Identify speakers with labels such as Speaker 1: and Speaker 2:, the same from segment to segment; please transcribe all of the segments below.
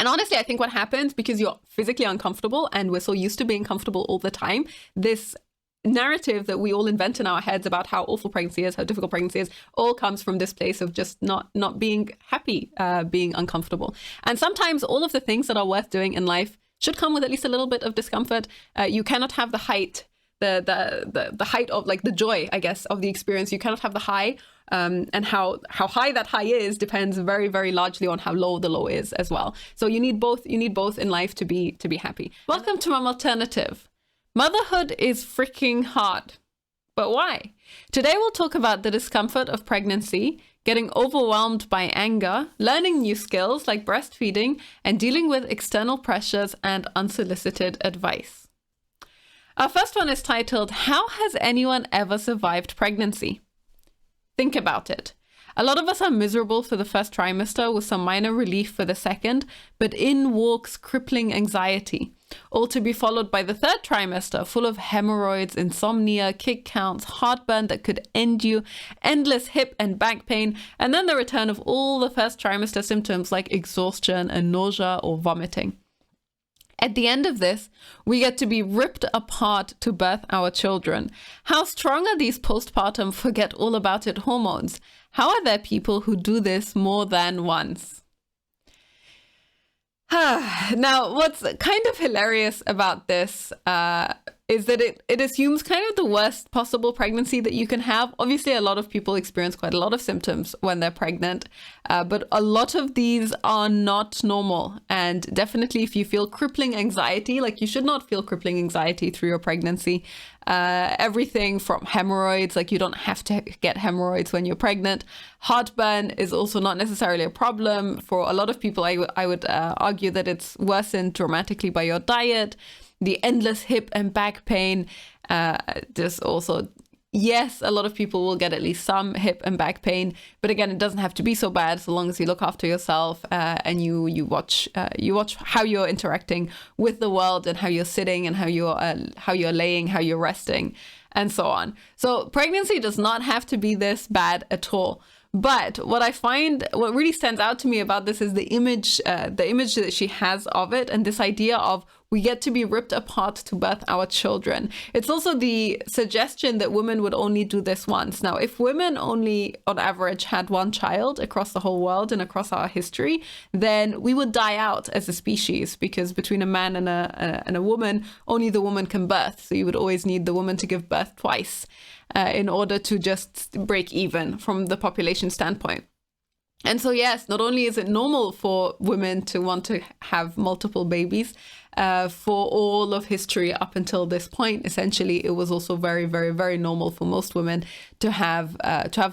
Speaker 1: And honestly, I think what happens, because you're physically uncomfortable and we're so used to being comfortable all the time, this narrative that we all invent in our heads about how awful pregnancy is, how difficult pregnancy is, all comes from this place of just not being happy, being uncomfortable. And sometimes all of the things that are worth doing in life should come with at least a little bit of discomfort. You cannot have the height, the height of like the joy, I guess, of the experience. You cannot have the high, and how high that high is depends very, very largely on how low the low is as well. So you need both in life to be happy. Welcome to Mom Alternative. Motherhood is freaking hard. But why? Today we'll talk about the discomfort of pregnancy, getting overwhelmed by anger, learning new skills like breastfeeding, and dealing with external pressures and unsolicited advice. Our first one is titled, How Has Anyone Ever Survived Pregnancy? Think about it. A lot of us are miserable for the first trimester with some minor relief for the second, but in walks crippling anxiety, all to be followed by the third trimester full of hemorrhoids, insomnia, kick counts, heartburn that could end you, endless hip and back pain, and then the return of all the first trimester symptoms like exhaustion and nausea or vomiting. At the end of this, we get to be ripped apart to birth our children. How strong are these postpartum forget all about it hormones? How are there people who do this more than once? Now, what's kind of hilarious about this is that it assumes kind of the worst possible pregnancy that you can have. Obviously, a lot of people experience quite a lot of symptoms when they're pregnant, but a lot of these are not normal. And definitely if you feel crippling anxiety, like you should not feel crippling anxiety through your pregnancy. Everything from hemorrhoids, like you don't have to get hemorrhoids when you're pregnant. Heartburn is also not necessarily a problem. For a lot of people, I would argue that it's worsened dramatically by your diet. The endless hip and back pain, just also, yes, a lot of people will get at least some hip and back pain, but again, it doesn't have to be so bad so long as you look after yourself and you watch how you're interacting with the world and how you're sitting and how you're laying, how you're resting, and so on. So pregnancy does not have to be this bad at all. But what really stands out to me about this is the image that she has of it, and this idea of we get to be ripped apart to birth our children. It's also the suggestion that women would only do this once. Now, if women only on average had one child across the whole world and across our history, then we would die out as a species, because between a man and a woman, only the woman can birth. So you would always need the woman to give birth twice in order to just break even from the population standpoint. And so, yes, not only is it normal for women to want to have multiple babies, for all of history up until this point, essentially, it was also very, very, very normal for most women to have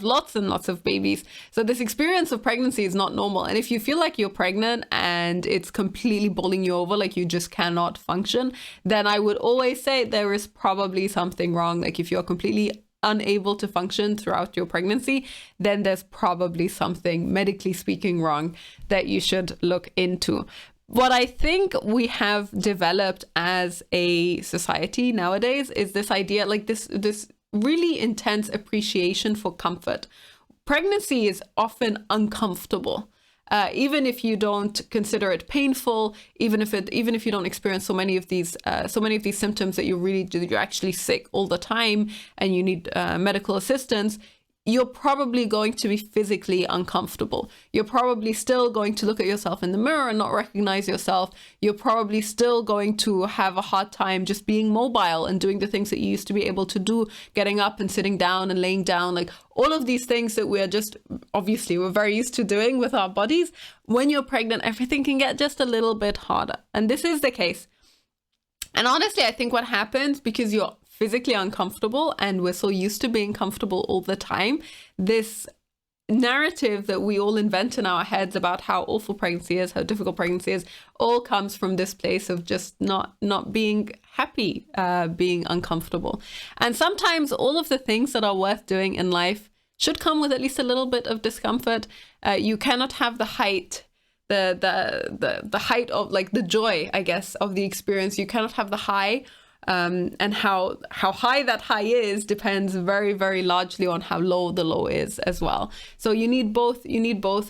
Speaker 1: lots and lots of babies. So this experience of pregnancy is not normal. And if you feel like you're pregnant and it's completely bowling you over, like you just cannot function, then I would always say there is probably something wrong. Like if you're completely unable to function throughout your pregnancy, then there's probably something medically speaking wrong that you should look into. What I think we have developed as a society nowadays is this idea, like this really intense appreciation for comfort. Pregnancy is often uncomfortable. Even if you don't consider it painful, even if you don't experience so many of these symptoms that you're actually sick all the time and you need medical assistance, you're probably going to be physically uncomfortable. You're probably still going to look at yourself in the mirror and not recognize yourself. You're probably still going to have a hard time just being mobile and doing the things that you used to be able to do, getting up and sitting down and laying down, like all of these things that we're very used to doing with our bodies. When you're pregnant, everything can get just a little bit harder. And this is the case. And honestly, I think what happens, because you're physically uncomfortable and we're so used to being comfortable all the time, this narrative that we all invent in our heads about how awful pregnancy is, how difficult pregnancy is, all comes from this place of just not being happy, being uncomfortable. And sometimes all of the things that are worth doing in life should come with at least a little bit of discomfort. You cannot have the height, the height of like the joy, I guess, of the experience. You cannot have the high, And how high that high is depends very, very largely on how low the low is as well. So you need both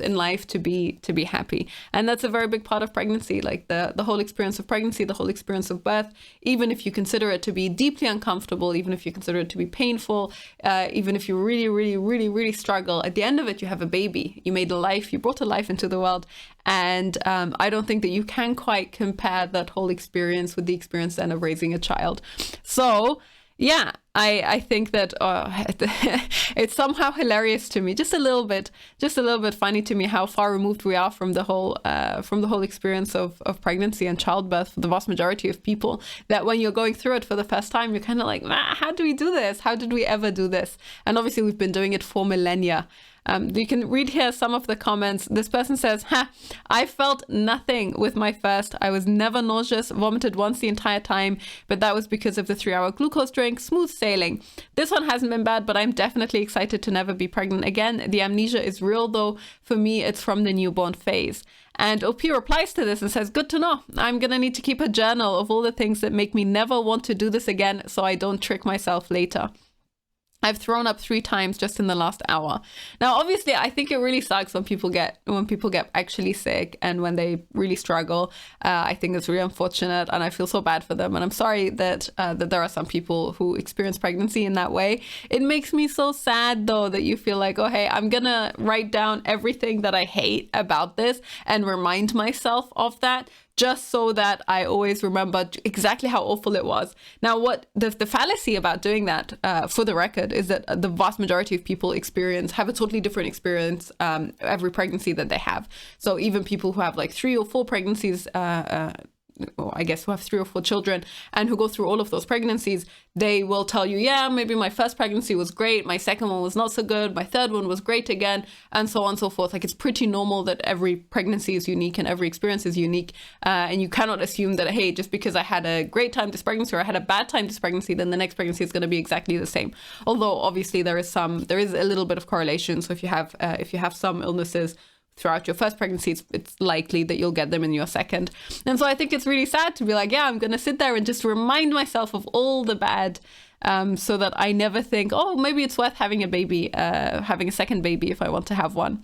Speaker 1: in life to be happy. And that's a very big part of pregnancy, like the whole experience of pregnancy, the whole experience of birth. Even if you consider it to be deeply uncomfortable, even if you consider it to be painful, even if you really, really, really, really struggle, at the end of it, you have a baby. You made a life, you brought a life into the world. And I don't think that you can quite compare that whole experience with the experience then of raising a child. So yeah, I think that it's somehow hilarious to me, just a little bit funny to me how far removed we are from the whole experience of pregnancy and childbirth for the vast majority of people, that when you're going through it for the first time, you're kind of like, how do we do this? How did we ever do this? And obviously we've been doing it for millennia. You can read here some of the comments. This person says, I felt nothing with my first. I was never nauseous, vomited once the entire time, but that was because of the 3-hour glucose drink. Smooth sailing. This one hasn't been bad, but I'm definitely excited to never be pregnant again. The amnesia is real though. For me, it's from the newborn phase. And OP replies to this and says, good to know. I'm going to need to keep a journal of all the things that make me never want to do this again so I don't trick myself later. I've thrown up 3 times just in the last hour. Now, obviously, I think it really sucks when people get actually sick and when they really struggle. I think it's really unfortunate, and I feel so bad for them. And I'm sorry that there are some people who experience pregnancy in that way. It makes me so sad, though, that you feel like, oh, hey, I'm gonna write down everything that I hate about this and remind myself of that, just so that I always remember exactly how awful it was. Now, what the fallacy about doing that, for the record, is that the vast majority of people have a totally different experience every pregnancy that they have. So even people who have like 3 or 4 pregnancies, I guess who have 3 or 4 children and who go through all of those pregnancies, they will tell you, yeah, maybe my first pregnancy was great, my second one was not so good, my third one was great again, and so on and so forth. Like, it's pretty normal that every pregnancy is unique and every experience is unique, and you cannot assume that, hey, just because I had a great time this pregnancy or I had a bad time this pregnancy, then the next pregnancy is going to be exactly the same. Although obviously there is a little bit of correlation. So if you have some illnesses throughout your first pregnancy, it's likely that you'll get them in your second. And so I think it's really sad to be like, yeah, I'm going to sit there and just remind myself of all the bad, so that I never think, oh, maybe it's worth having a baby, having a second baby if I want to have one.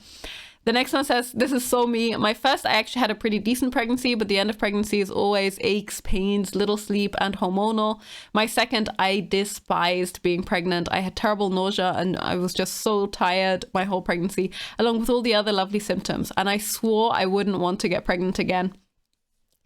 Speaker 1: The next one says, this is so me. My first, I actually had a pretty decent pregnancy, but the end of pregnancy is always aches, pains, little sleep, and hormonal. My second, I despised being pregnant. I had terrible nausea and I was just so tired my whole pregnancy, along with all the other lovely symptoms. And I swore I wouldn't want to get pregnant again.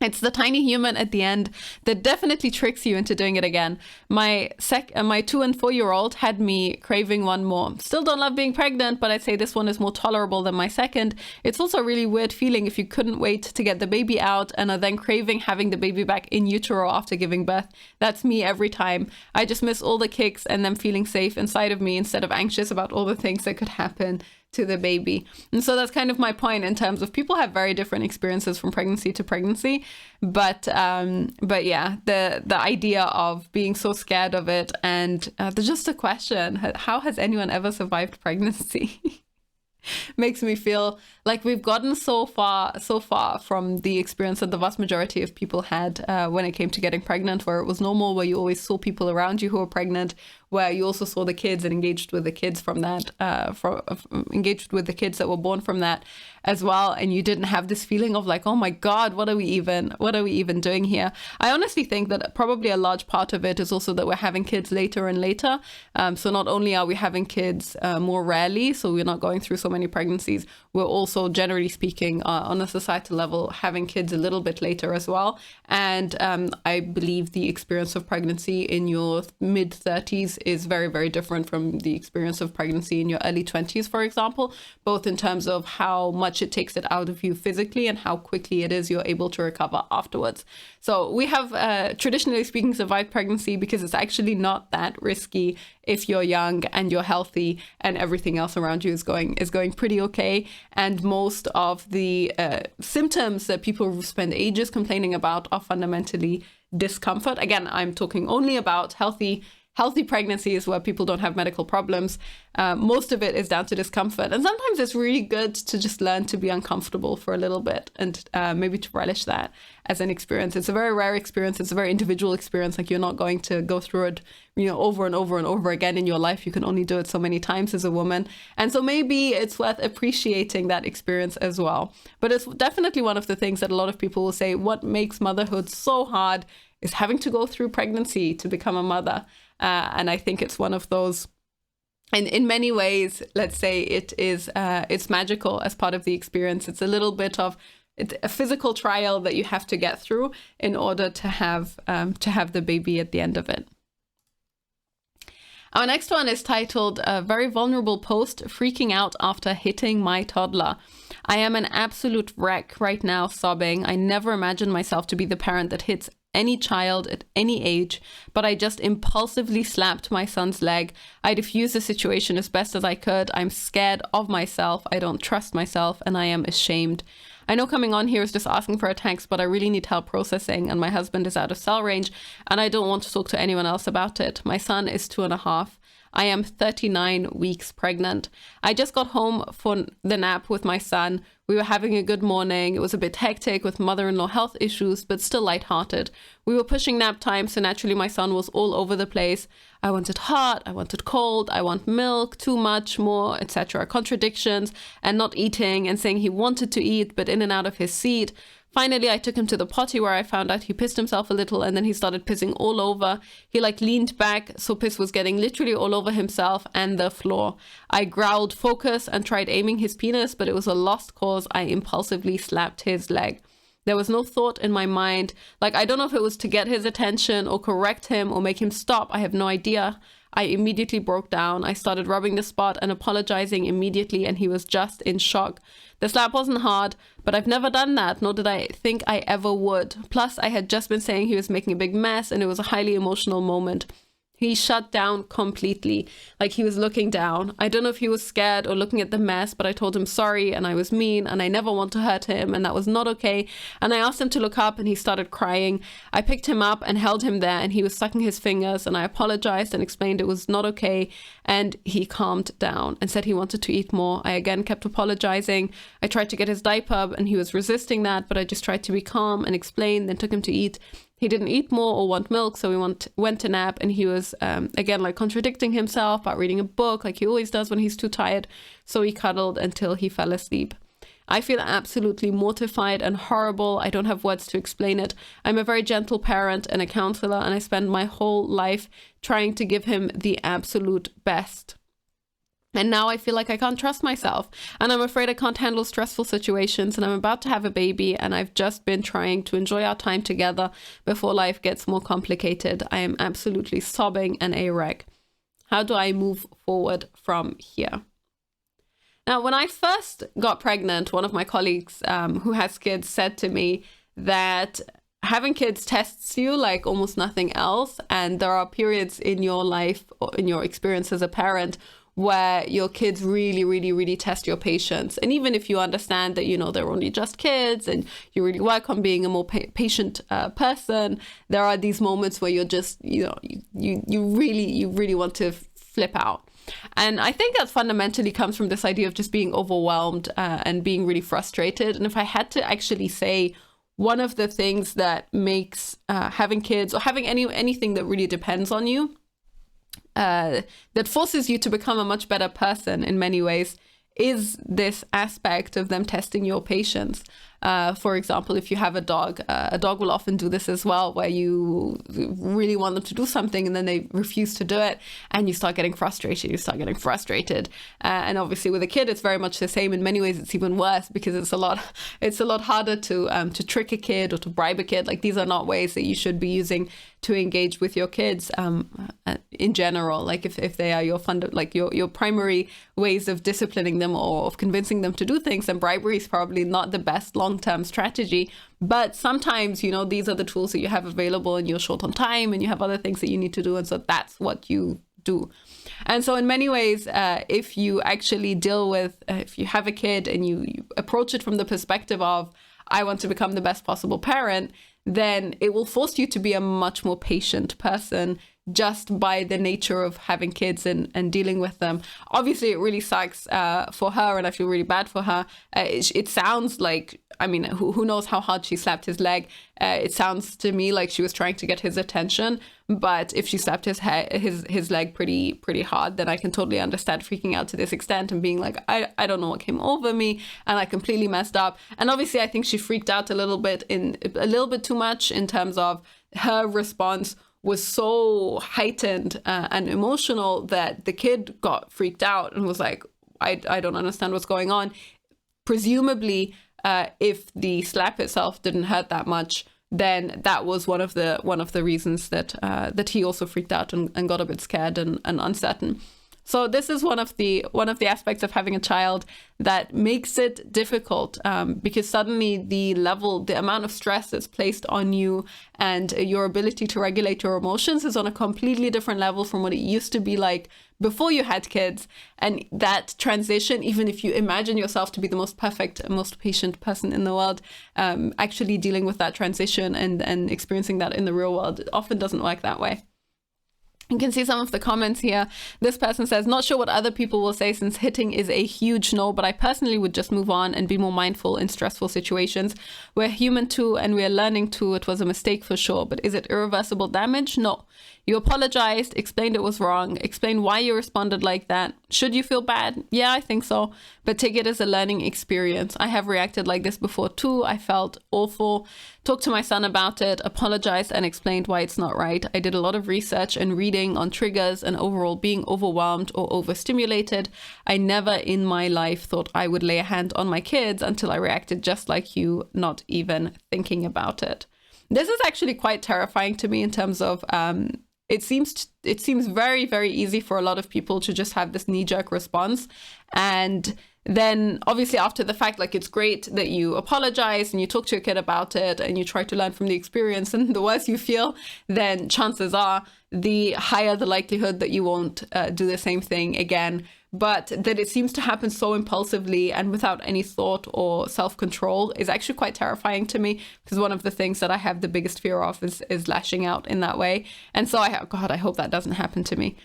Speaker 1: It's the tiny human at the end that definitely tricks you into doing it again. My 2 and 4-year-old had me craving one more. Still don't love being pregnant, but I'd say this one is more tolerable than my second. It's also a really weird feeling if you couldn't wait to get the baby out and are then craving having the baby back in utero after giving birth. That's me every time. I just miss all the kicks and them feeling safe inside of me instead of anxious about all the things that could happen to the baby. And so that's kind of my point in terms of people have very different experiences from pregnancy to pregnancy. But yeah, the idea of being so scared of it, and there's just a question, how has anyone ever survived pregnancy? Makes me feel like we've gotten so far from the experience that the vast majority of people had when it came to getting pregnant, where it was normal, where you always saw people around you who were pregnant, where you also saw the kids and engaged with the kids from that, engaged with the kids that were born from that as well. And you didn't have this feeling of like, oh my God, what are we even doing here? I honestly think that probably a large part of it is also that we're having kids later and later. So not only are we having kids more rarely, so we're not going through so many pregnancies, we're also, generally speaking, on a societal level, having kids a little bit later as well. And I believe the experience of pregnancy in your mid-30s is very, very different from the experience of pregnancy in your early 20s, for example, both in terms of how much it takes it out of you physically and how quickly it is you're able to recover afterwards. So we have, traditionally speaking, survived pregnancy because it's actually not that risky if you're young and you're healthy and everything else around you is going pretty okay. And most of the symptoms that people spend ages complaining about are fundamentally discomfort. Again, I'm talking only about healthy healthy pregnancies where people don't have medical problems, most of it is down to discomfort. And sometimes it's really good to just learn to be uncomfortable for a little bit and maybe to relish that as an experience. It's a very rare experience. It's a very individual experience. Like, you're not going to go through it, over and over and over again in your life. You can only do it so many times as a woman. And so maybe it's worth appreciating that experience as well. But it's definitely one of the things that a lot of people will say, what makes motherhood so hard is having to go through pregnancy to become a mother. And I think it's one of those, and in many ways, let's say it's magical as part of the experience. It's a little bit of a physical trial that you have to get through in order to have the baby at the end of it. Our next one is titled "A Very Vulnerable Post, Freaking Out After Hitting My Toddler." I am an absolute wreck right now, sobbing. I never imagined myself to be the parent that hits any child at any age, but I just impulsively slapped my son's leg. I diffused the situation as best as I could. I'm scared of myself. I don't trust myself, and I am ashamed. I know coming on here is just asking for a thanks, but I really need help processing, and my husband is out of cell range, and I don't want to talk to anyone else about it. My son is 2.5. I am 39 weeks pregnant. I just got home for the nap with my son. We were having a good morning. It was a bit hectic with mother-in-law health issues, but still lighthearted. We were pushing nap time, so naturally my son was all over the place. I wanted hot, I wanted cold, I want milk, too much, more, etc. Contradictions, and not eating, and saying he wanted to eat, but in and out of his seat. Finally, I took him to the potty where I found out he pissed himself a little, and then he started pissing all over. He leaned back, so piss was getting literally all over himself and the floor. I growled focus and tried aiming his penis, but it was a lost cause. I impulsively slapped his leg. There was no thought in my mind. I don't know if it was to get his attention or correct him or make him stop. I have no idea. I immediately broke down. I started rubbing the spot and apologizing immediately, and he was just in shock. The slap wasn't hard, but I've never done that, nor did I think I ever would. Plus, I had just been saying he was making a big mess, and it was a highly emotional moment. He shut down completely, he was looking down. I don't know if he was scared or looking at the mess, but I told him sorry, and I was mean, and I never want to hurt him, and that was not okay. And I asked him to look up, and he started crying. I picked him up and held him there, and he was sucking his fingers, and I apologized and explained it was not okay, and he calmed down and said he wanted to eat more. I again kept apologizing. I tried to get his diaper, and he was resisting that, but I just tried to be calm and explain, then took him to eat. He didn't eat more or want milk, so we went to nap, and he was, again, contradicting himself about reading a book like he always does when he's too tired, so he cuddled until he fell asleep. I feel absolutely mortified and horrible. I don't have words to explain it. I'm a very gentle parent and a counselor, and I spend my whole life trying to give him the absolute best. And now I feel like I can't trust myself, and I'm afraid I can't handle stressful situations, and I'm about to have a baby, and I've just been trying to enjoy our time together before life gets more complicated. I am absolutely sobbing and a wreck. How do I move forward from here? Now, when I first got pregnant, one of my colleagues who has kids said to me that having kids tests you like almost nothing else, and there are periods in your life or in your experience as a parent where your kids really, really, really test your patience. And even if you understand that, they're only just kids and you really work on being a more patient person, there are these moments where you're just, you really want to flip out. And I think that fundamentally comes from this idea of just being overwhelmed and being really frustrated. And if I had to actually say one of the things that makes having kids or having anything that really depends on you, that forces you to become a much better person in many ways, is this aspect of them testing your patience. For example, if you have a dog will often do this as well, where you really want them to do something and then they refuse to do it, and you start getting frustrated. And obviously with a kid, it's very much the same. In many ways, it's even worse because it's a lot harder to trick a kid or to bribe a kid. These are not ways that you should be using to engage with your kids in general. If they are your primary ways of disciplining them or of convincing them to do things, then bribery is probably not the best long-term strategy. But sometimes, these are the tools that you have available, and you're short on time and you have other things that you need to do. And so that's what you do. And so in many ways, if you actually if you have a kid and you approach it from the perspective of, I want to become the best possible parent, then it will force you to be a much more patient person just by the nature of having kids and dealing with them. Obviously, it really sucks for her, and I feel really bad for her. It sounds like, I mean, who knows how hard she slapped his leg. It sounds to me like she was trying to get his attention, but if she slapped his leg pretty hard, then I can totally understand freaking out to this extent and being like, I don't know what came over me, and I completely messed up. And obviously, I think she freaked out a little bit too much in terms of her response was so heightened and emotional that the kid got freaked out and was like, I don't understand what's going on. Presumably, if the slap itself didn't hurt that much, then that was one of the reasons that he also freaked out and got a bit scared and uncertain. So this is one of the aspects of having a child that makes it difficult, because suddenly the amount of stress that's placed on you and your ability to regulate your emotions is on a completely different level from what it used to be like before you had kids. And that transition, even if you imagine yourself to be the most perfect, most patient person in the world, actually dealing with that transition and experiencing that in the real world, it often doesn't work that way. You can see some of the comments here. This person says, not sure what other people will say since hitting is a huge no, but I personally would just move on and be more mindful in stressful situations. We're human too, and we're learning too. It was a mistake for sure, but is it irreversible damage? No. You apologized, explained it was wrong, explained why you responded like that. Should you feel bad? Yeah, I think so. But take it as a learning experience. I have reacted like this before too. I felt awful. Talked to my son about it, apologized and explained why it's not right. I did a lot of research and reading on triggers and overall being overwhelmed or overstimulated. I never in my life thought I would lay a hand on my kids until I reacted just like you, not even thinking about it. This is actually quite terrifying to me in terms of it seems very, very easy for a lot of people to just have this knee-jerk response. And then obviously after the fact, like, it's great that you apologize and you talk to your kid about it and you try to learn from the experience, and the worse you feel, then chances are the higher the likelihood that you won't do the same thing again. But that it seems to happen so impulsively and without any thought or self-control is actually quite terrifying to me, because one of the things that I have the biggest fear of is lashing out in that way. And so I hope that doesn't happen to me.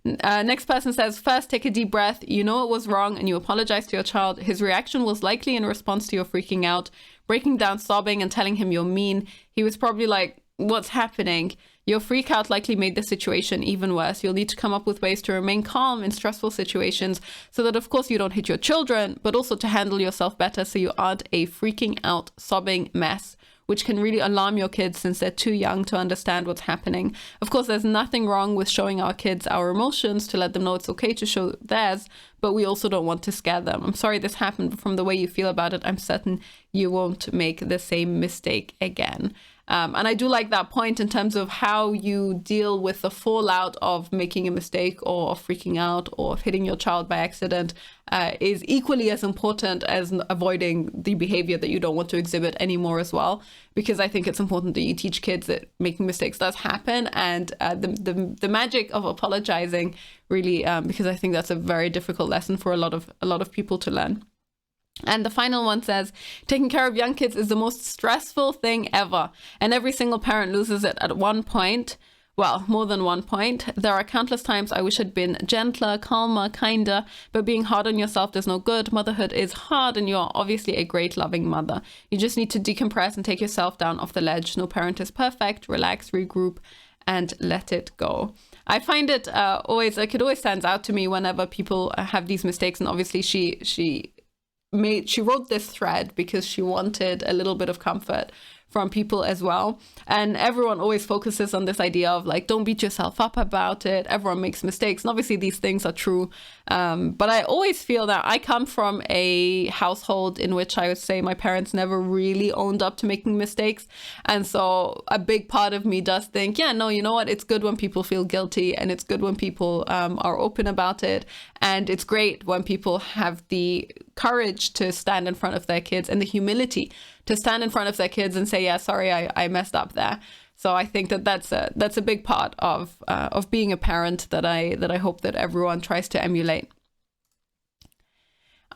Speaker 1: Next person says, first, take a deep breath. You know it was wrong and you apologize to your child. His reaction was likely in response to your freaking out, breaking down, sobbing and telling him you're mean. He was probably like, what's happening? Your freak out likely made the situation even worse. You'll need to come up with ways to remain calm in stressful situations so that, of course, you don't hit your children, but also to handle yourself better so you aren't a freaking out, sobbing mess, which can really alarm your kids since they're too young to understand what's happening. Of course, there's nothing wrong with showing our kids our emotions to let them know it's okay to show theirs, but we also don't want to scare them. I'm sorry this happened, but from the way you feel about it, I'm certain you won't make the same mistake again. And I do like that point in terms of how you deal with the fallout of making a mistake or of freaking out or of hitting your child by accident is equally as important as avoiding the behavior that you don't want to exhibit anymore as well. Because I think it's important that you teach kids that making mistakes does happen, and the magic of apologizing really, because I think that's a very difficult lesson for a lot of people to learn. And the final one says, taking care of young kids is the most stressful thing ever, and every single parent loses it at one point. Well, more than one point. There are countless times I wish I'd been gentler, calmer, kinder, but being hard on yourself does no good. Motherhood is hard, and you're obviously a great, loving mother. You just need to decompress and take yourself down off the ledge. No parent is perfect. Relax, regroup, and let it go. I find it always stands out to me whenever people have these mistakes, and obviously she wrote this thread because she wanted a little bit of comfort from people as well. And everyone always focuses on this idea of like, don't beat yourself up about it. Everyone makes mistakes. And obviously these things are true. But I always feel that I come from a household in which I would say my parents never really owned up to making mistakes. And so a big part of me does think, yeah, no, you know what? It's good when people feel guilty, and it's good when people are open about it. And it's great when people have the courage to stand in front of their kids and the humility to stand in front of their kids and say, yeah, sorry, I messed up there. So I think that's a big part of being a parent that I hope that everyone tries to emulate.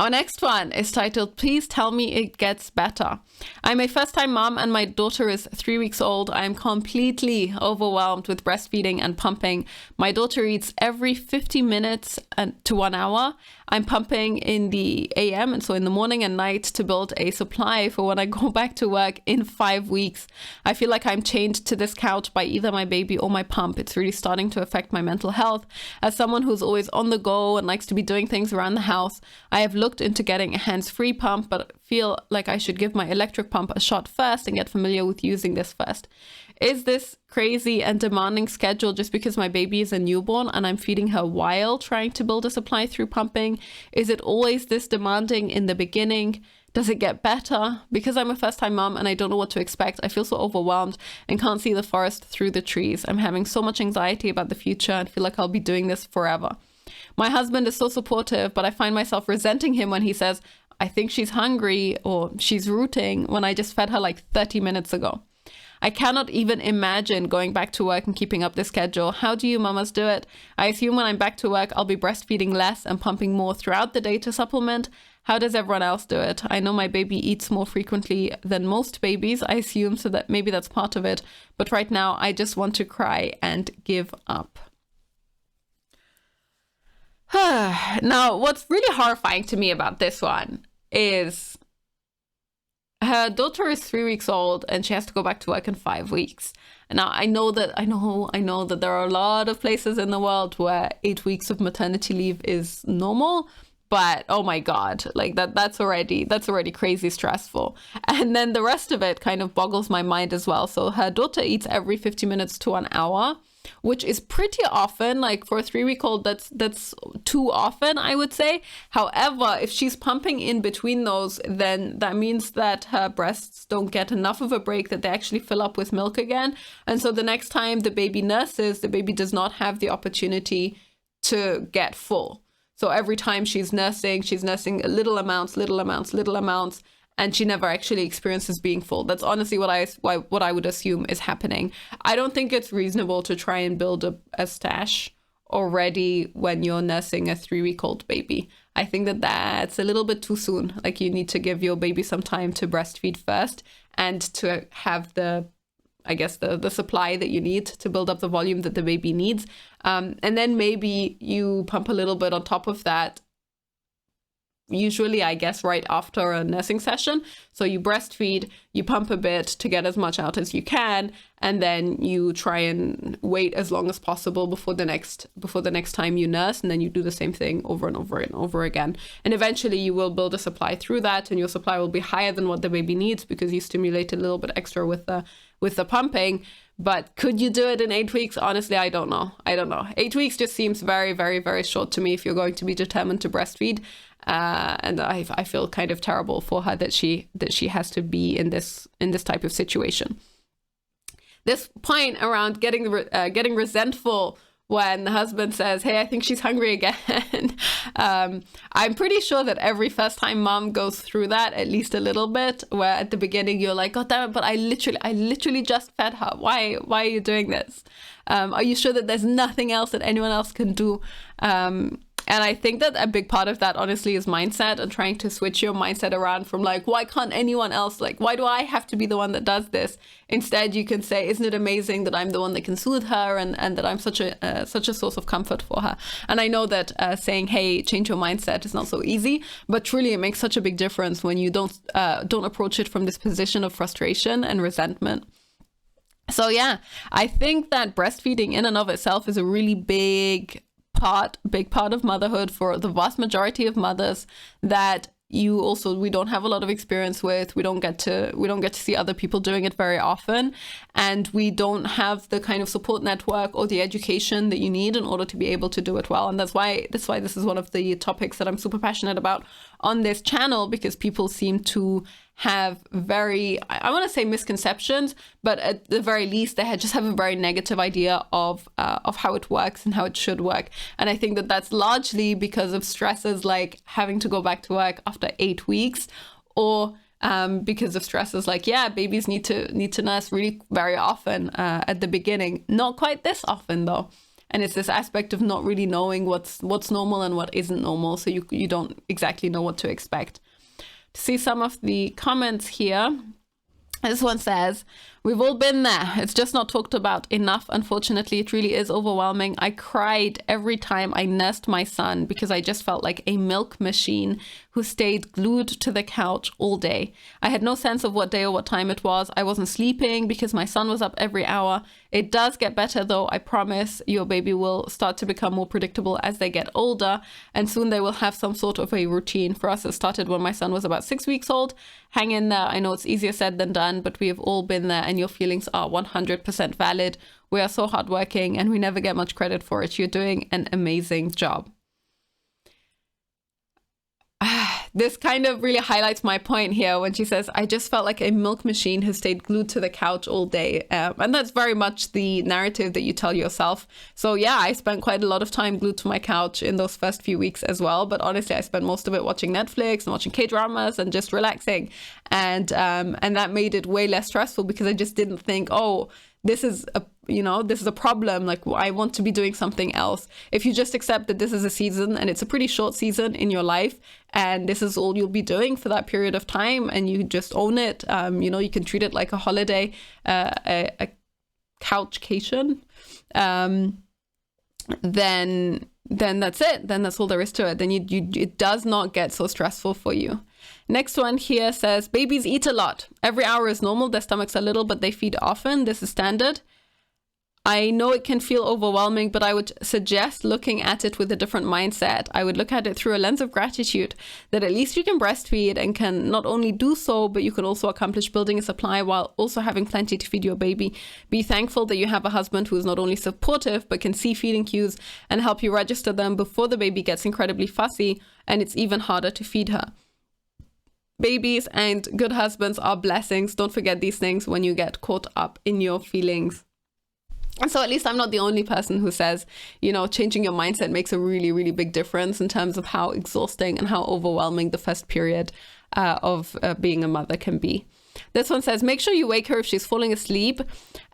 Speaker 1: Our next one is titled, Please Tell Me It Gets Better. I'm a first-time mom and my daughter is 3 weeks old. I am completely overwhelmed with breastfeeding and pumping. My daughter eats every 50 minutes to 1 hour. I'm pumping in the AM, and so in the morning and night, to build a supply for when I go back to work in 5 weeks. I feel like I'm chained to this couch by either my baby or my pump. It's really starting to affect my mental health. As someone who's always on the go and likes to be doing things around the house, I have looked into getting a hands-free pump, but feel like I should give my electric pump a shot first and get familiar with using this first. Is this crazy and demanding schedule just because my baby is a newborn and I'm feeding her while trying to build a supply through pumping? Is it always this demanding in the beginning? Does it get better? Because I'm a first-time mom and I don't know what to expect, I feel so overwhelmed and can't see the forest through the trees. I'm having so much anxiety about the future and feel like I'll be doing this forever. My husband is so supportive, but I find myself resenting him when he says, I think she's hungry or she's rooting, when I just fed her like 30 minutes ago. I cannot even imagine going back to work and keeping up the schedule. How do you mamas do it? I assume when I'm back to work, I'll be breastfeeding less and pumping more throughout the day to supplement. How does everyone else do it? I know my baby eats more frequently than most babies, I assume, so that maybe that's part of it. But right now, I just want to cry and give up. Now, what's really horrifying to me about this one is her daughter is 3 weeks old and she has to go back to work in 5 weeks. Now, I know that there are a lot of places in the world where 8 weeks of maternity leave is normal, but oh my God, like that's already crazy stressful. And then the rest of it kind of boggles my mind as well. So her daughter eats every 50 minutes to 1 hour, which is pretty often. Like for a 3-week-old, that's too often, I would say. However, if she's pumping in between those, then that means that her breasts don't get enough of a break, that they actually fill up with milk again. And so the next time the baby nurses, the baby does not have the opportunity to get full. So every time she's nursing little amounts, and she never actually experiences being full. That's honestly what I would assume is happening. I don't think it's reasonable to try and build a stash already when you're nursing a 3-week-old baby. I think that's a little bit too soon. Like, you need to give your baby some time to breastfeed first and to have the supply that you need to build up the volume that the baby needs. And then maybe you pump a little bit on top of that, usually, I guess, right after a nursing session. So you breastfeed, you pump a bit to get as much out as you can, and then you try and wait as long as possible before the next time you nurse, and then you do the same thing over and over and over again. And eventually you will build a supply through that, and your supply will be higher than what the baby needs because you stimulate a little bit extra with the pumping. But could you do it in 8 weeks? Honestly, I don't know. 8 weeks just seems very, very, very short to me if you're going to be determined to breastfeed. And I feel kind of terrible for her that she has to be in this type of situation. This point around getting resentful when the husband says, hey, I think she's hungry again. I'm pretty sure that every first-time mom goes through that at least a little bit, where at the beginning you're like, God damn it, but I literally just fed her. Why are you doing this? Are you sure that there's nothing else that anyone else can do? And I think that a big part of that, honestly, is mindset, and trying to switch your mindset around from like, why can't anyone else? Like, why do I have to be the one that does this? Instead, you can say, isn't it amazing that I'm the one that can soothe her, and that I'm such a source of comfort for her? And I know that saying, hey, change your mindset is not so easy, but truly it makes such a big difference when you don't approach it from this position of frustration and resentment. So yeah, I think that breastfeeding in and of itself is a really big part of motherhood for the vast majority of mothers that we don't have a lot of experience with. We don't get to see other people doing it very often, and we don't have the kind of support network or the education that you need in order to be able to do it well. And that's why this is one of the topics that I'm super passionate about on this channel, because people seem to have very, I want to say misconceptions, but at the very least they just have a very negative idea of how it works and how it should work. And I think that that's largely because of stresses like having to go back to work after 8 weeks, or because of stresses like, babies need to nurse really very often at the beginning. Not quite this often though. And it's this aspect of not really knowing what's normal and what isn't normal. So you don't exactly know what to expect. To see some of the comments here. This one says, we've all been there. It's just not talked about enough. Unfortunately, it really is overwhelming. I cried every time I nursed my son because I just felt like a milk machine who stayed glued to the couch all day. I had no sense of what day or what time it was. I wasn't sleeping because my son was up every hour. It does get better though. I promise your baby will start to become more predictable as they get older, and soon they will have some sort of a routine. For us, it started when my son was about 6 weeks old. Hang in there. I know it's easier said than done, but we have all been there, and your feelings are 100% valid. We are so hardworking and we never get much credit for it. You're doing an amazing job. This kind of really highlights my point here when she says, I just felt like a milk machine who stayed glued to the couch all day. And that's very much the narrative that you tell yourself. So yeah, I spent quite a lot of time glued to my couch in those first few weeks as well. But honestly, I spent most of it watching Netflix and watching K-dramas and just relaxing. And that made it way less stressful because I just didn't think, oh, this is a problem. Like, I want to be doing something else. If you just accept that this is a season and it's a pretty short season in your life, and this is all you'll be doing for that period of time, and you just own it, you can treat it like a holiday, a couchcation, then that's it. Then that's all there is to it. Then it does not get so stressful for you. Next one here says, babies eat a lot. Every hour is normal. Their stomachs are little, but they feed often. This is standard. I know it can feel overwhelming, but I would suggest looking at it with a different mindset. I would look at it through a lens of gratitude, that at least you can breastfeed and can not only do so, but you can also accomplish building a supply while also having plenty to feed your baby. Be thankful that you have a husband who is not only supportive, but can see feeding cues and help you register them before the baby gets incredibly fussy and it's even harder to feed her. Babies and good husbands are blessings. Don't forget these things when you get caught up in your feelings. And so at least I'm not the only person who says, changing your mindset makes a really, really big difference in terms of how exhausting and how overwhelming the first period of being a mother can be. This one says, make sure you wake her if she's falling asleep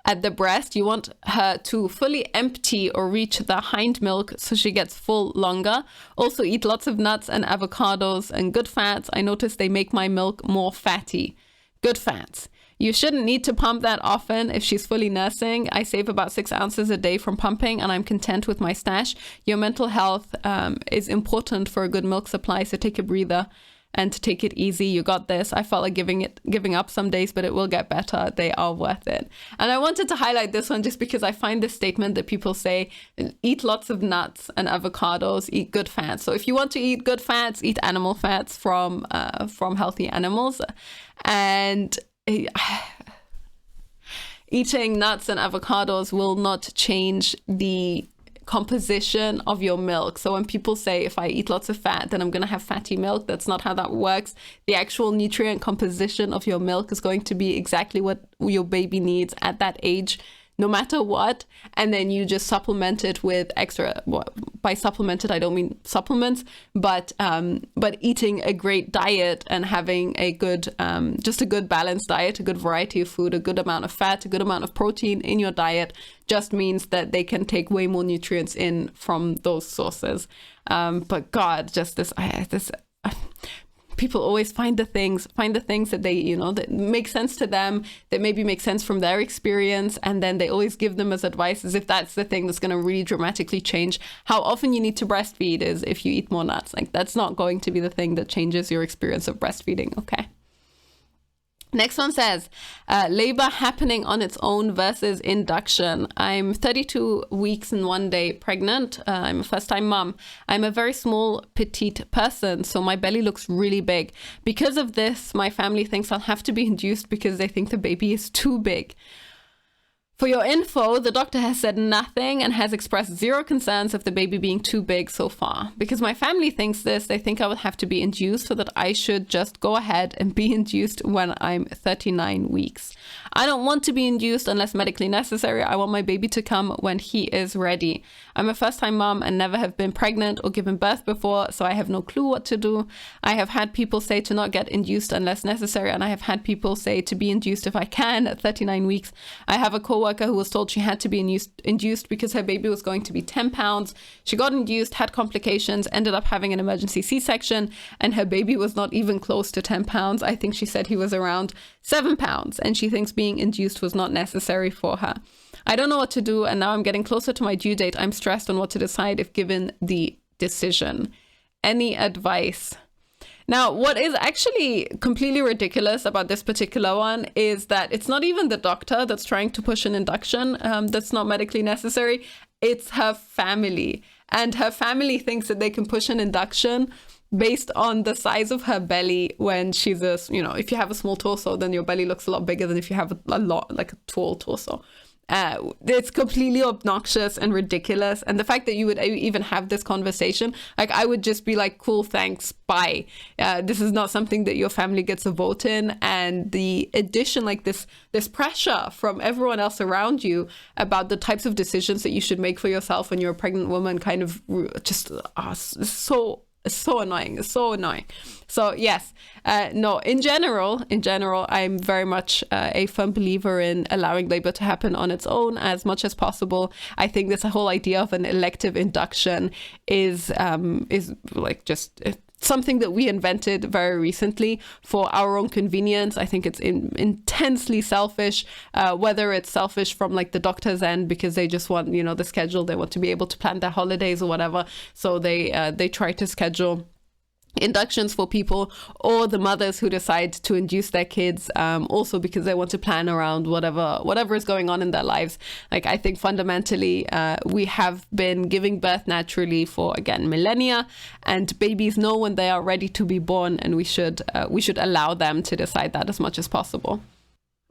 Speaker 1: at the breast. You want her to fully empty or reach the hind milk so she gets full longer. Also eat lots of nuts and avocados and good fats. I noticed they make my milk more fatty. Good fats. You shouldn't need to pump that often if she's fully nursing. I save about 6 ounces a day from pumping and I'm content with my stash. Your mental health is important for a good milk supply, so take a breather and to take it easy. You got this. I felt like giving up some days, but it will get better. They are worth it. And I wanted to highlight this one just because I find this statement that people say, eat lots of nuts and avocados, eat good fats. So if you want to eat good fats, eat animal fats from healthy animals. And eating nuts and avocados will not change the composition of your milk. So when people say, if I eat lots of fat, then I'm going to have fatty milk, that's not how that works. The actual nutrient composition of your milk is going to be exactly what your baby needs at that age, no matter what. And then you just supplement it with extra, by supplemented, I don't mean supplements, but eating a great diet and having a good, just a good balanced diet, a good variety of food, a good amount of fat, a good amount of protein in your diet just means that they can take way more nutrients in from those sources. But God, just people always find the things that they, that make sense to them, that maybe make sense from their experience, and then they always give them as advice as if that's the thing that's going to really dramatically change how often you need to breastfeed is if you eat more nuts. Like, that's not going to be the thing that changes your experience of breastfeeding, okay? Next one says, labor happening on its own versus induction. I'm 32 weeks and 1 day pregnant. I'm a first-time mom. I'm a very small, petite person, so my belly looks really big. Because of this, my family thinks I'll have to be induced because they think the baby is too big. For your info, the doctor has said nothing and has expressed zero concerns of the baby being too big so far. Because my family thinks this, they think I would have to be induced, so that I should just go ahead and be induced when I'm 39 weeks. I don't want to be induced unless medically necessary. I want my baby to come when he is ready. I'm a first-time mom and never have been pregnant or given birth before, so I have no clue what to do. I have had people say to not get induced unless necessary, and I have had people say to be induced if I can at 39 weeks. I have a coworker coworker who was told she had to be induced because her baby was going to be 10 pounds. She got induced, had complications, ended up having an emergency C-section, and her baby was not even close to 10 pounds. I think she said he was around 7 pounds, and she thinks being induced was not necessary for her. I don't know what to do, and now I'm getting closer to my due date. I'm stressed on what to decide if given the decision. Any advice? Now, what is actually completely ridiculous about this particular one is that it's not even the doctor that's trying to push an induction that's not medically necessary. It's her family. And her family thinks that they can push an induction based on the size of her belly when she's if you have a small torso, then your belly looks a lot bigger than if you have a tall torso. It's completely obnoxious and ridiculous. And the fact that you would even have this conversation, like, I would just be like, cool, thanks, bye. This is not something that your family gets a vote in. And the addition, like this pressure from everyone else around you about the types of decisions that you should make for yourself when you're a pregnant woman, kind of just it's so annoying. It's so annoying. So yes, no, in general, I'm very much a firm believer in allowing labor to happen on its own as much as possible. I think this whole idea of an elective induction is like just something that we invented very recently for our own convenience. I think it's intensely selfish, whether it's selfish from like the doctor's end because they just want, the schedule, they want to be able to plan their holidays or whatever. So they try to schedule inductions for people, or the mothers who decide to induce their kids also because they want to plan around whatever is going on in their lives. Like, I think fundamentally we have been giving birth naturally for, again, millennia, and babies know when they are ready to be born, and we should allow them to decide that as much as possible.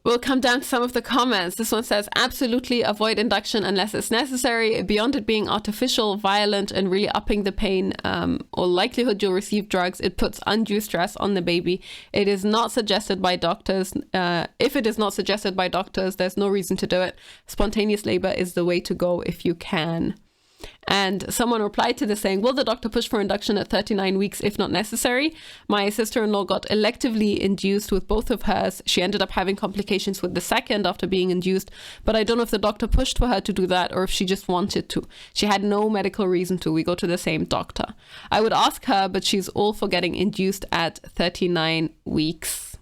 Speaker 1: We'll come down to some of the comments. This one says, absolutely avoid induction unless it's necessary. Beyond it being artificial, violent, and really upping the pain or likelihood you'll receive drugs, it puts undue stress on the baby. It is not suggested by doctors. If it is not suggested by doctors, there's no reason to do it. Spontaneous labor is the way to go if you can. And someone replied to this saying, will the doctor push for induction at 39 weeks if not necessary? My sister-in-law got electively induced with both of hers. She ended up having complications with the second after being induced, but I don't know if the doctor pushed for her to do that or if she just wanted to. She had no medical reason to. We go to the same doctor. I would ask her, but she's all for getting induced at 39 weeks.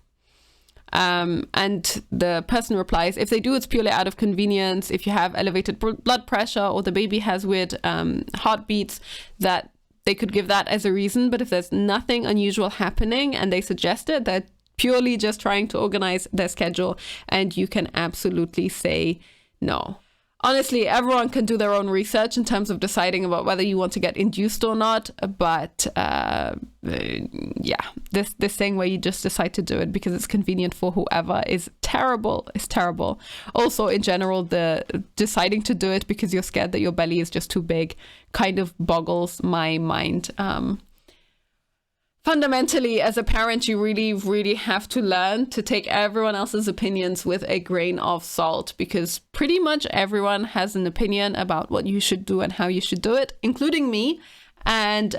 Speaker 1: And the person replies, if they do, it's purely out of convenience. If you have elevated blood pressure or the baby has weird heartbeats, that they could give that as a reason. But if there's nothing unusual happening and they suggest it, they're purely just trying to organize their schedule, and you can absolutely say no. Honestly, everyone can do their own research in terms of deciding about whether you want to get induced or not. But yeah, this thing where you just decide to do it because it's convenient for whoever is terrible. It's terrible. Also, in general, the deciding to do it because you're scared that your belly is just too big kind of boggles my mind. Fundamentally, as a parent, you really, really have to learn to take everyone else's opinions with a grain of salt, because pretty much everyone has an opinion about what you should do and how you should do it, including me. And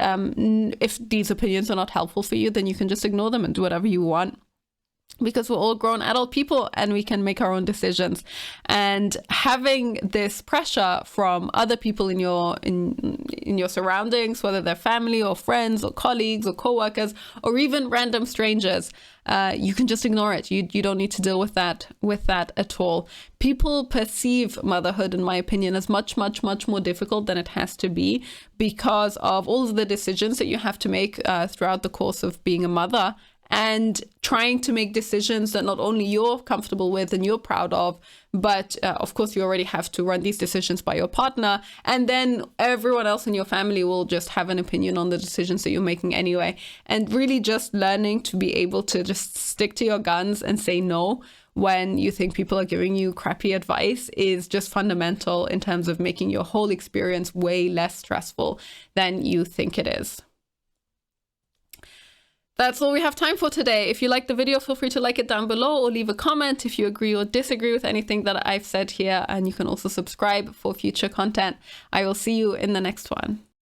Speaker 1: if these opinions are not helpful for you, then you can just ignore them and do whatever you want, because we're all grown adult people and we can make our own decisions. And having this pressure from other people in your surroundings, whether they're family or friends or colleagues or co-workers or even random strangers, you can just ignore it. You don't need to deal with that at all. People perceive motherhood, in my opinion, as much more difficult than it has to be, because of all of the decisions that you have to make throughout the course of being a mother, and trying to make decisions that not only you're comfortable with and you're proud of, but of course you already have to run these decisions by your partner, and then everyone else in your family will just have an opinion on the decisions that you're making anyway. And really just learning to be able to just stick to your guns and say no when you think people are giving you crappy advice is just fundamental in terms of making your whole experience way less stressful than you think it is. That's all we have time for today. If you liked the video, feel free to like it down below or leave a comment if you agree or disagree with anything that I've said here. And you can also subscribe for future content. I will see you in the next one.